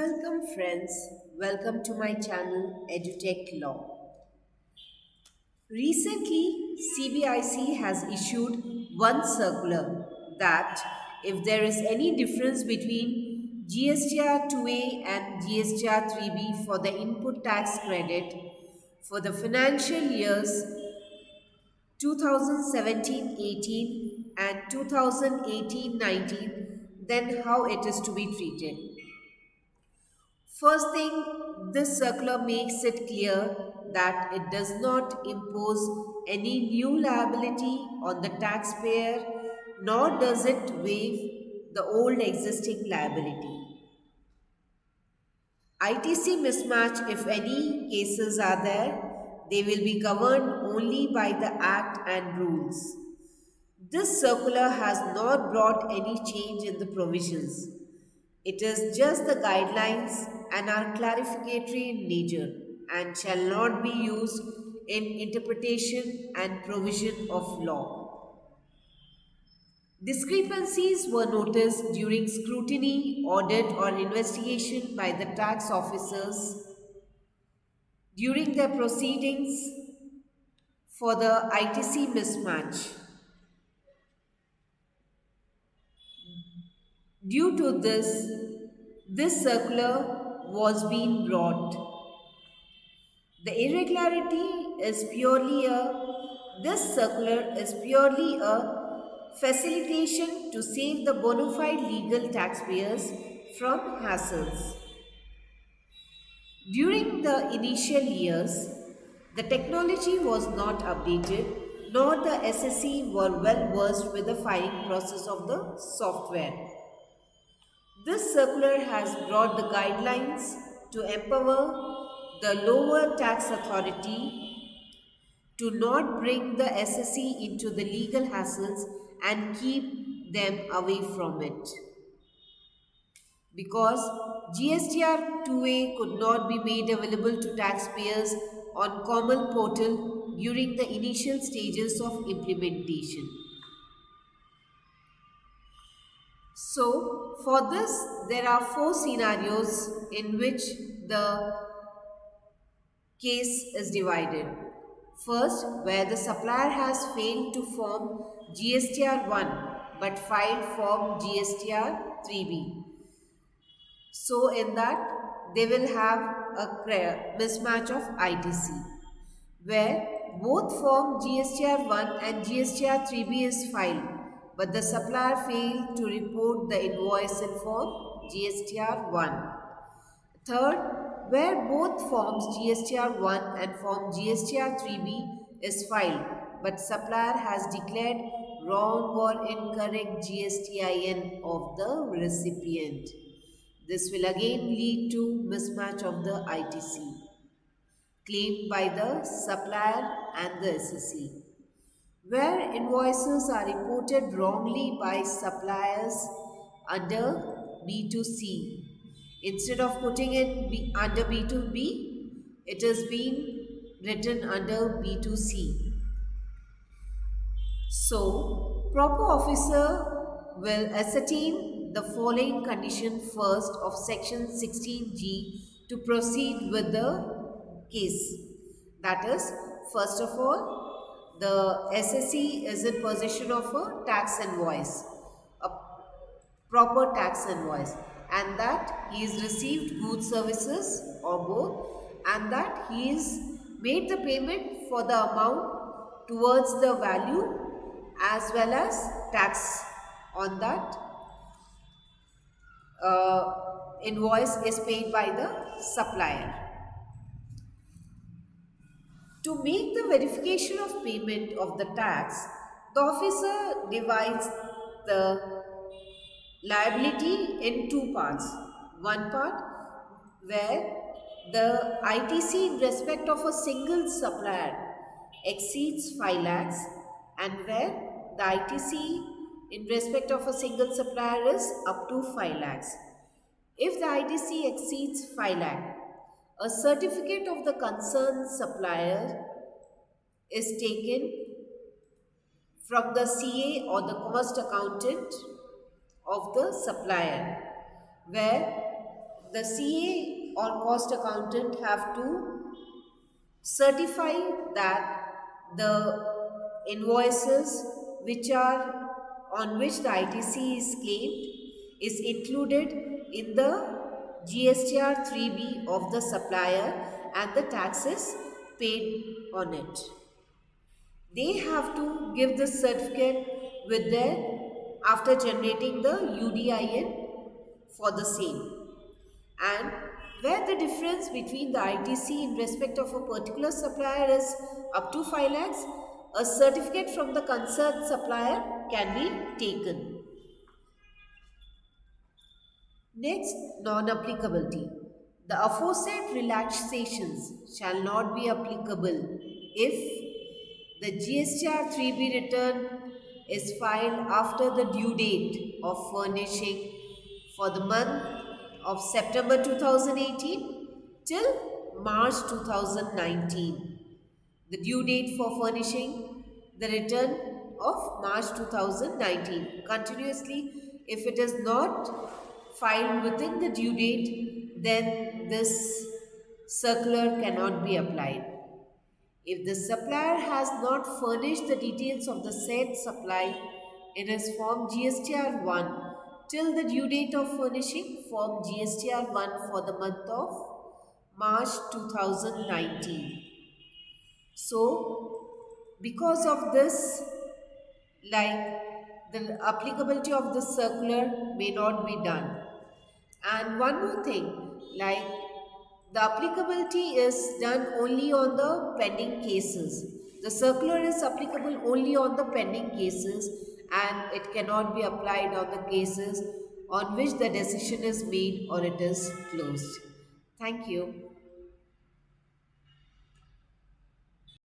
Welcome, friends. Welcome to my channel EduTech Law. Recently, CBIC has issued one circular that if there is any difference between GSTR 2A and GSTR 3B for the input tax credit for the financial years 2017-18 and 2018-19, then how it is to be treated. First thing, this circular makes it clear that it does not impose any new liability on the taxpayer, nor does it waive the old existing liability. ITC mismatch, if any cases are there, they will be governed only by the Act and rules. This circular has not brought any change in the provisions. It is just the guidelines and are clarificatory in nature and shall not be used in interpretation and provision of law. Discrepancies were noticed during scrutiny, audit, or investigation by the tax officers during their proceedings for the ITC mismatch. Due to this circular was being brought. The irregularity is purely this circular is purely a facilitation to save the bona fide legal taxpayers from hassles. During the initial years, the technology was not updated, nor the SSE were well versed with the filing process of the software. This circular has brought the guidelines to empower the lower tax authority to not bring the SSE into the legal hassles and keep them away from it. Because GSTR 2A could not be made available to taxpayers on Common Portal during the initial stages of implementation. So, for this, there are four scenarios in which the case is divided. First, where the supplier has failed to form GSTR 1 but filed form GSTR 3B. So, in that, they will have a mismatch of ITC, where both form GSTR 1 and GSTR 3B is filed, but the supplier failed to report the invoice in form GSTR 1. Third, where both forms GSTR 1 and form GSTR 3B is filed, but supplier has declared wrong or incorrect GSTIN of the recipient. This will again lead to mismatch of the ITC claimed by the supplier and the SSE. Where invoices are reported wrongly by suppliers under B2C. Instead of putting it under B2B, it is being written under B2C. So, proper officer will ascertain the following condition first of section 16G to proceed with the case. That is, first of all, the SSE is in possession of a tax invoice, a proper tax invoice, and that he has received goods services or both, and that he is made the payment for the amount towards the value as well as tax on that invoice is paid by the supplier. To make the verification of payment of the tax, the officer divides the liability in two parts. One part where the ITC in respect of a single supplier exceeds 5 lakhs and where the ITC in respect of a single supplier is up to 5 lakhs. If the ITC exceeds 5 lakh, a certificate of the concerned supplier is taken from the CA or the cost accountant of the supplier, where the CA or cost accountant have to certify that the invoices which are on which the ITC is claimed is included in the GSTR 3B of the supplier and the taxes paid on it. They have to give the certificate with their after generating the UDIN for the same. And where the difference between the ITC in respect of a particular supplier is up to 5 lakhs, a certificate from the concerned supplier can be taken. Next, non-applicability. The aforesaid relaxations shall not be applicable if the GSTR 3B return is filed after the due date of furnishing for the month of September 2018 till March 2019. The due date for furnishing the return of March 2019. Continuously, if it is not filed within the due date, then this circular cannot be applied. If the supplier has not furnished the details of the said supply in his form GSTR 1 till the due date of furnishing form GSTR 1 for the month of March 2019. So, because of this, like the applicability of the circular may not be done. And one more thing, like the applicability is done only on the pending cases. The circular is applicable only on the pending cases and it cannot be applied on the cases on which the decision is made or it is closed. Thank you.